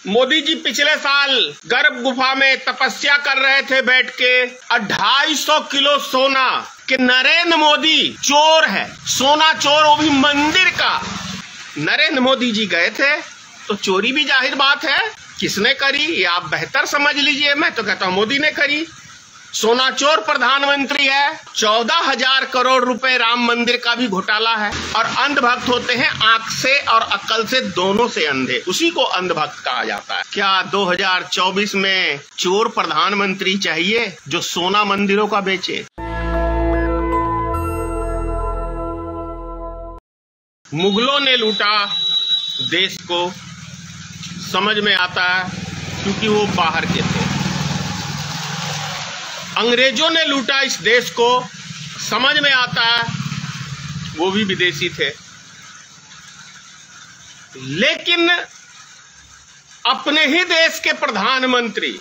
मोदी जी पिछले साल गर्भ गुफा में तपस्या कर रहे थे बैठ के, 250 किलो सोना कि नरेंद्र मोदी चोर है, सोना चोर, वो भी मंदिर का। नरेंद्र मोदी जी गए थे तो चोरी भी जाहिर बात है किसने करी ये आप बेहतर समझ लीजिए। मैं तो कहता हूं मोदी ने करी। सोना चोर प्रधानमंत्री है। 14,000 करोड़ रुपए राम मंदिर का भी घोटाला है। और अंधभक्त होते हैं आंख से और अक्ल से, दोनों से अंधे, उसी को अंधभक्त कहा जाता है। क्या 2024 में चोर प्रधानमंत्री चाहिए जो सोना मंदिरों का बेचे? मुगलों ने लूटा देश को, समझ में आता है क्योंकि वो बाहर के थे। अंग्रेजों ने लूटा इस देश को, समझ में आता है वो भी विदेशी थे। लेकिन अपने ही देश के प्रधानमंत्री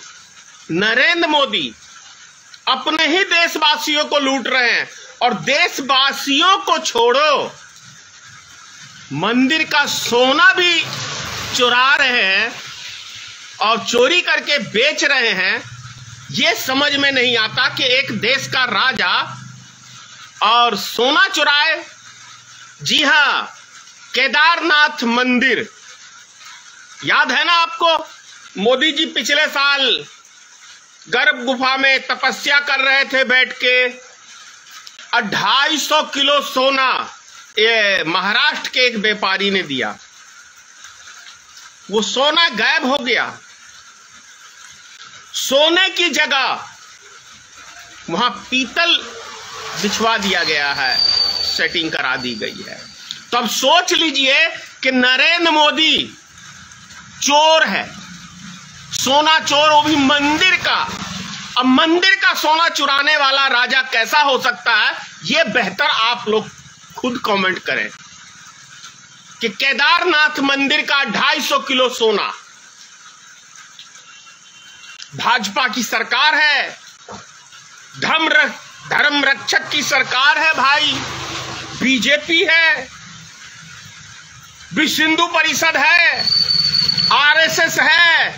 नरेंद्र मोदी अपने ही देशवासियों को लूट रहे हैं। और देशवासियों को छोड़ो, मंदिर का सोना भी चुरा रहे हैं और चोरी करके बेच रहे हैं। ये समझ में नहीं आता कि एक देश का राजा और सोना चुराए। जी हां, केदारनाथ मंदिर याद है ना आपको? मोदी जी पिछले साल गर्भ गुफा में तपस्या कर रहे थे बैठ के, 250 किलो सोना ये महाराष्ट्र के एक व्यापारी ने दिया। वो सोना गायब हो गया। सोने की जगह वहां पीतल बिछवा दिया गया है, सेटिंग करा दी गई है। तो अब सोच लीजिए कि नरेंद्र मोदी चोर है, सोना चोर, वो भी मंदिर का। अब मंदिर का सोना चुराने वाला राजा कैसा हो सकता है? ये बेहतर आप लोग खुद कमेंट करें कि केदारनाथ मंदिर का 250 किलो सोना। भाजपा की सरकार है, धर्म रक्षक की सरकार है भाई, बीजेपी है, विश्व हिंदू परिषद है, आरएसएस है,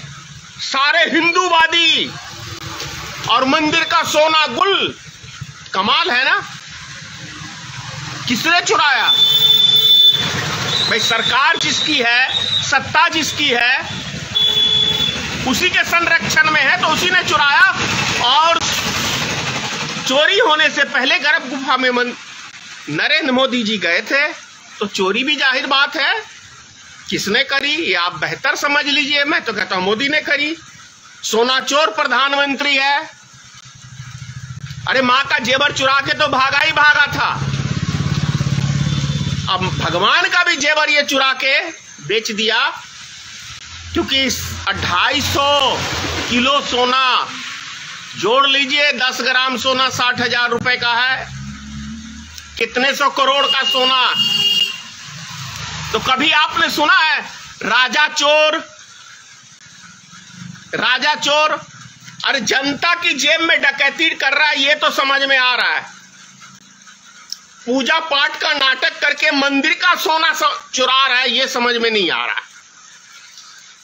सारे हिंदूवादी, और मंदिर का सोना गुल। कमाल है ना? किसने चुराया भाई? सरकार जिसकी है, सत्ता जिसकी है, उसी के संरक्षण में है तो उसी ने चुराया। और चोरी होने से पहले गर्भ गुफा में नरेंद्र मोदी जी गए थे तो चोरी भी जाहिर बात है किसने करी ये आप बेहतर समझ लीजिए। मैं तो कहता हूं मोदी ने करी। सोना चोर प्रधानमंत्री है। अरे मां का जेवर चुरा के तो भागा ही भागा था, अब भगवान का भी जेवर ये चुरा के बेच दिया। क्योंकि 250 किलो सोना जोड़ लीजिए, 10 ग्राम सोना 60,000 रुपए का है, कितने सौ करोड़ का सोना। तो कभी आपने सुना है राजा चोर? राजा चोर? अरे जनता की जेब में डकैती कर रहा है ये तो समझ में आ रहा है। पूजा पाठ का नाटक करके मंदिर का सोना चुरा रहा है ये समझ में नहीं आ रहा है।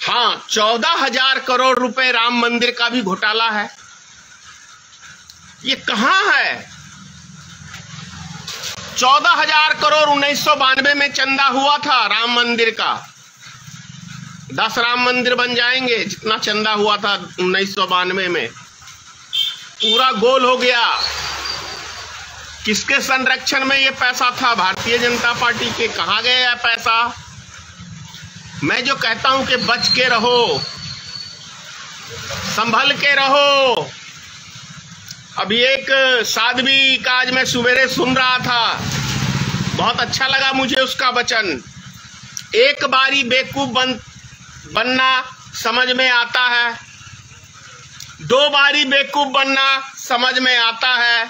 हाँ, 14,000 करोड़ रुपए राम मंदिर का भी घोटाला है। ये कहां है? 14,000 करोड़ 1992 में चंदा हुआ था राम मंदिर का। 10 राम मंदिर बन जाएंगे जितना चंदा हुआ था 1992 में। पूरा गोल हो गया। किसके संरक्षण में ये पैसा था? भारतीय जनता पार्टी के। कहां गया पैसा? मैं जो कहता हूं कि बच के रहो, संभल के रहो। अभी एक साध्वी का आज मैं सवेरे सुन रहा था, बहुत अच्छा लगा मुझे उसका वचन। एक बारी बेवकूफ बनना समझ में आता है, 2 बारी बेवकूफ बनना समझ में आता है,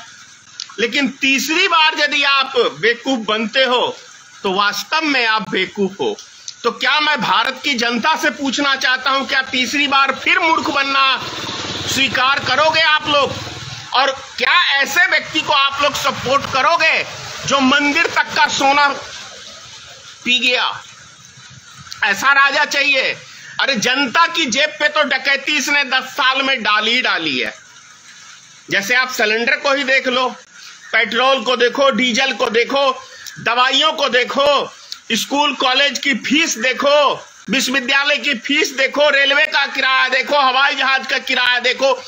लेकिन तीसरी बार यदि आप बेवकूफ बनते हो तो वास्तव में आप बेवकूफ हो। तो क्या मैं भारत की जनता से पूछना चाहता हूं, क्या तीसरी बार फिर मूर्ख बनना स्वीकार करोगे आप लोग? और क्या ऐसे व्यक्ति को आप लोग सपोर्ट करोगे जो मंदिर तक का सोना पी गया? ऐसा राजा चाहिए। अरे जनता की जेब पे तो डकैती इसने 10 साल में डाली है। जैसे आप सिलेंडर को ही देख लो, पेट्रोल को देखो, डीजल को देखो, दवाइयों को देखो, स्कूल कॉलेज की फीस देखो, विश्वविद्यालय की फीस देखो, रेलवे का किराया देखो, हवाई जहाज का किराया देखो।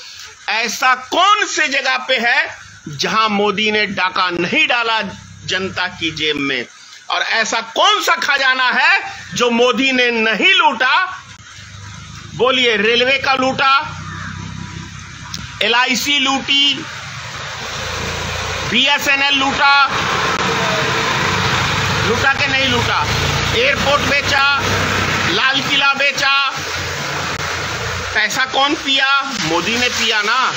ऐसा कौन से जगह पे है जहां मोदी ने डाका नहीं डाला जनता की जेब में? और ऐसा कौन सा खजाना है जो मोदी ने नहीं लूटा? बोलिए, रेलवे का लूटा, LIC लूटी, BSNL लूटा के नहीं लूटा? एयरपोर्ट बेचा, लाल किला बेचा, पैसा कौन पिया? मोदी ने पिया ना।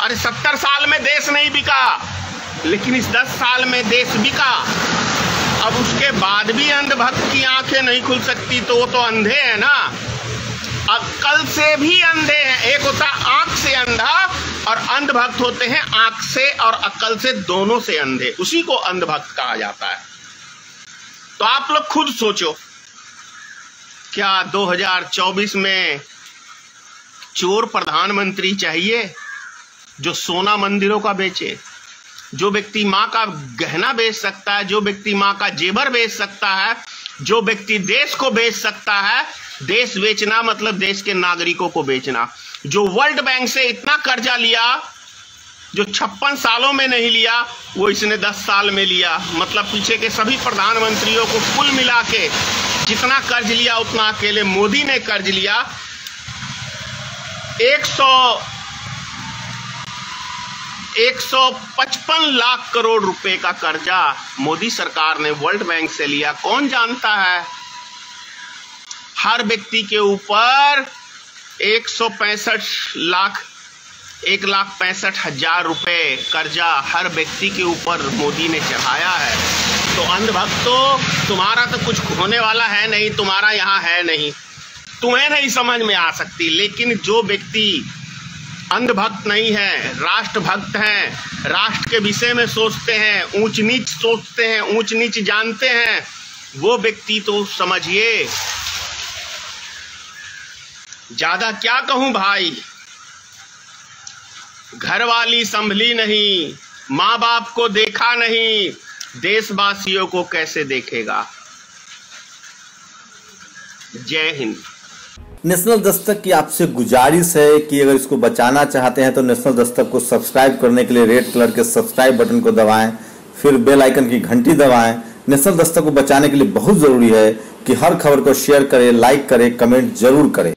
अरे 70 साल में देश नहीं बिका, लेकिन इस 10 साल में देश बिका। अब उसके बाद भी अंधभक्त की आंखें नहीं खुल सकती, तो वो तो अंधे हैं ना, अक्ल से भी अंधे हैं। एक होता आंख से अंधा और अंधभक्त होते हैं आंख से और अक्ल से, दोनों से अंधे, उसी को अंधभक्त कहा जाता है। तो आप लोग खुद सोचो, क्या 2024 में चोर प्रधानमंत्री चाहिए जो सोना मंदिरों का बेचे? जो व्यक्ति मां का गहना बेच सकता है, जो व्यक्ति मां का जेवर बेच सकता है, जो व्यक्ति देश को बेच सकता है। देश बेचना मतलब देश के नागरिकों को बेचना। जो वर्ल्ड बैंक से इतना कर्जा लिया, जो 56 सालों में नहीं लिया, वो इसने 10 साल में लिया। मतलब पीछे के सभी प्रधानमंत्रियों को कुल मिला के जितना कर्ज लिया उतना अकेले मोदी ने कर्ज लिया। 155 लाख करोड़ रुपए का कर्जा मोदी सरकार ने वर्ल्ड बैंक से लिया। कौन जानता है? हर व्यक्ति के ऊपर 1,65,00,000 रुपए कर्जा हर व्यक्ति के ऊपर मोदी ने चढ़ाया है। तो अंधभक्तों, तुम्हारा तो कुछ होने वाला है नहीं, तुम्हारा यहाँ है नहीं, तुम्हें नहीं समझ में आ सकती। लेकिन जो व्यक्ति अंधभक्त नहीं है, राष्ट्रभक्त हैं, राष्ट्र के विषय में सोचते हैं, ऊंच नीच सोचते हैं, ऊंच नीच जानते हैं, वो व्यक्ति तो समझिए। ज्यादा क्या कहूं भाई, घरवाली संभली नहीं, माँ बाप को देखा नहीं, देशवासियों को कैसे देखेगा? जय हिंद। नेशनल दस्तक की आपसे गुजारिश है कि अगर इसको बचाना चाहते हैं तो नेशनल दस्तक को सब्सक्राइब करने के लिए रेड कलर के सब्सक्राइब बटन को दबाएं, फिर बेल आइकन की घंटी दबाएं। नेशनल दस्तक को बचाने के लिए बहुत जरूरी है कि हर खबर को शेयर करें, लाइक करें, कमेंट जरूर करें।